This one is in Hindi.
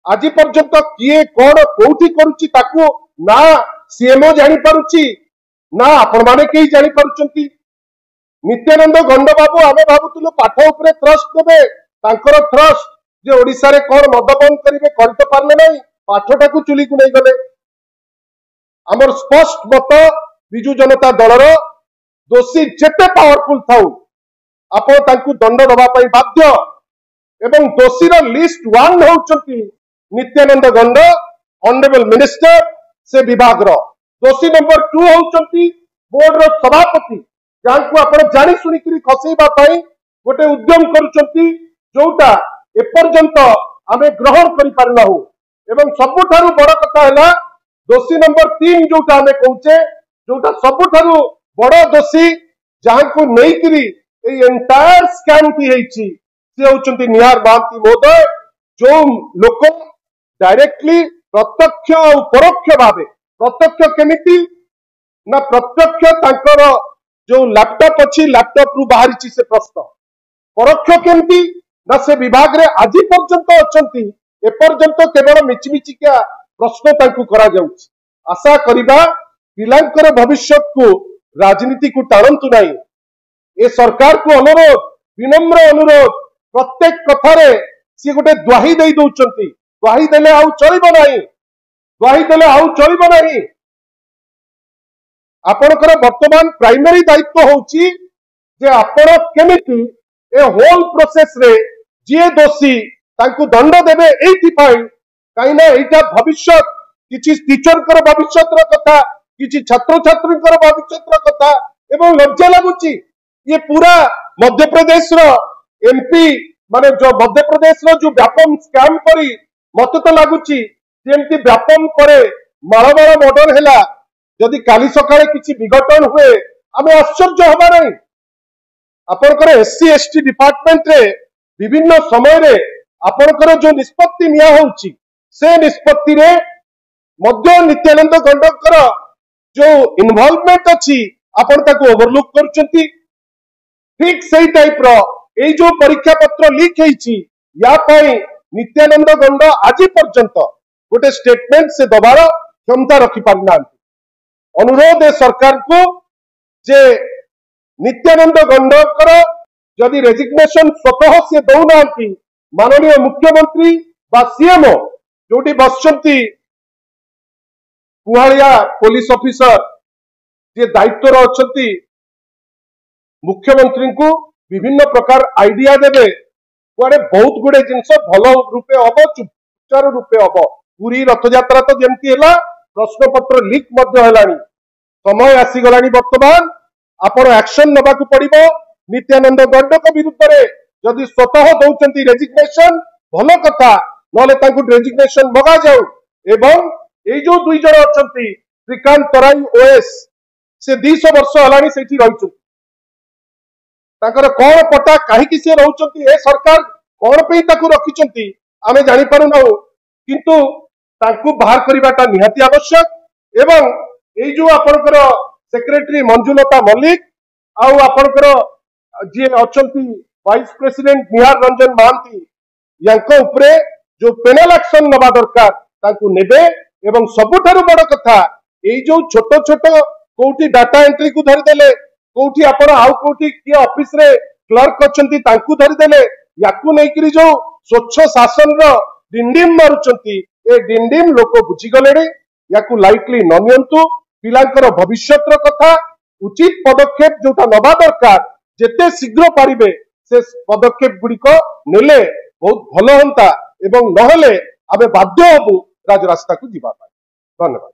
आज पर्यंत किए कौन कौटी करुच्ची ताकू ना सीएमओ जानी पारुची ना आपण माने कई जानी पारुचंती। नित्यानंद गंड बाबू आमे भाबुतलु पाठ उपरे ट्रस्ट देबे तांकर ट्रस्ट जे ओडिसा रे कोन मद बंद करिवे करि तो पारले नै पाठटा को चुली को नै गले। हमर स्पष्ट मत बिजु जनता दलर दोषी जेते पावरफुल थाउ आपण तांकु दंड दबा पई बाध्य एवं दोषी रो लिस्ट 1 होउचंती नित्यानंद गंड ऑनरेबल मिनिस्टर से विभाग रो। दोषी नंबर 2 होउचंती बोर्ड रो सभापति जांकु आपण जानि सुनि करी खसेबा पई गोटे उद्यम करूचंती जोटा एपर्यंत आमे ग्रहण करि पारना हो। एवं सबुठारु बड़ कथा हैला दोषी नंबर 3 जोटा आमे कहूचे जोटा सबुठारु बड़ दोषी जांकु नै करी ए एंटायर स्कैम की हेछि से होउचंती निहार महांती महोदय जो लोक डायरेक्टली प्रत्यक्ष और परोक्ष भावे प्रत्यक्ष केमिति ना प्रत्यक्ष तांकर जो लैपटॉप अच्छी लैपटॉप रु बाहरी से प्रश्न परोक्ष केमिति ना से विभाग रे आज पर्यंत अछंती एपर्यंत केवल मिचिमिचिका प्रश्न तांकु करा जाउछि। आशा करिबा पिलांकर भविष्य को राजनीति को टाणंतु नाही। ए सरकार को अनुरोध विनम्र अनुरोध प्रत्येक कथारे सी गोटे द्वाही दे दउचंती द्वाही देले आउ चलिबो नाही द्वाही देले आउ चलिबो नाही। आपनकर वर्तमान प्राइमरी दायित्व होउची जे आपण केमिति ए होल प्रोसेस रे जे दोषी तांकु दंड देबे एथि पई काइना एटा भविष्य किछि टीचर कर भविष्य रो कथा किछि छात्र छात्री कर भविष्य रो कथा एवं लज्जा लागुची ये पूरा मध्य प्रदेश रो एमपी माने जो मध्य प्रदेश रो जो व्यापम स्कैम करी मत तो लगुची जेमती व्यापम करे मालमाल मर्डर हैला जदि काली सकाळे किछि विघटन हुए आमे आश्चर्य हबा नै। आपनकर एससी एसटी डिपार्टमेंट रे विभिन्न समय रे आपनकर जो निष्पत्ति निया होउची से निष्पत्ति रे मध्य नित्यानंद गंडकर जो इन्वॉल्वमेंट अछि आपण ताको ओवरलुक करचंती। ठीक सही टाइप रो ए जो परीक्षा पत्र लीक हेछि या पई नित्यानंद गंड आज पर्यंत गोटे स्टेटमेंट से दबार क्षमता रखि पारना। अनुरोध है सरकार को जे नित्यानंद गंडकर जदि रेजिग्नेशन स्वतः से दौना माननीय मुख्यमंत्री बा सीएमओ जोटी बसचंती कुहाड़िया पुलिस ऑफिसर जे दायित्व अच्छी मुख्यमंत्री को विभिन्न प्रकार आइडिया देवे कुआडे बहुत गुड़े जिनस भल रूपे हम सुचारू रूपे हम पूरी रथ यात्रा तो जमती है प्रश्न पत्र लीक समय आसीगलानी वर्तमान आपण एक्शन नबा पड़ो। नित्यानंद गंडक विरुद्ध रे जदि स्वतः दौचंती रेजिग्नेशन भल कथा ना रेजिग्नेशन मगा जाऊ एवं ये जो दुई जन अच्छा श्रीकांत तराई ओएस से 200 वर्ष हलानी सेठी रही कौन पटा कहीं सी रोचे ए सरकार कौन पे रखी आमे जानी पारु ना किंतु तांकु बाहर करवाटा निहाती आवश्यक। एवं ये जो आपनकर सेक्रेटरी मंजुलता मल्लिक आउ आपनकर जे अछंती वाइस प्रेसिडेंट निहार रंजन महांती यांको उपरे जो पेनल एक्शन नबा दरकार तांकु नेबे। एवं सबुठारु बड़ कथा ये जो छोट छोट कोठी डाटा एंट्री को धरिदेले कोठी आपण आउ कोठी किए ऑफिस रे क्लर्क अछंती तांकु धरिदेले याकु नै करी जो स्वच्छ शासन रो डिंडिम मारुचंती ए डिंडिम लोक बुझी गलेडे याकु लाइटली न नियंतु। पिलांकर भविष्यत रो कथा उचित पदक्षेप जोटा नबा दरकार जेते शीघ्र पारिबे से पदक्षेप गुड़िक नेले बहुत भल होता एवं नहले आमे बाध्य हबु राजरास्ता को जीवा। धन्यवाद।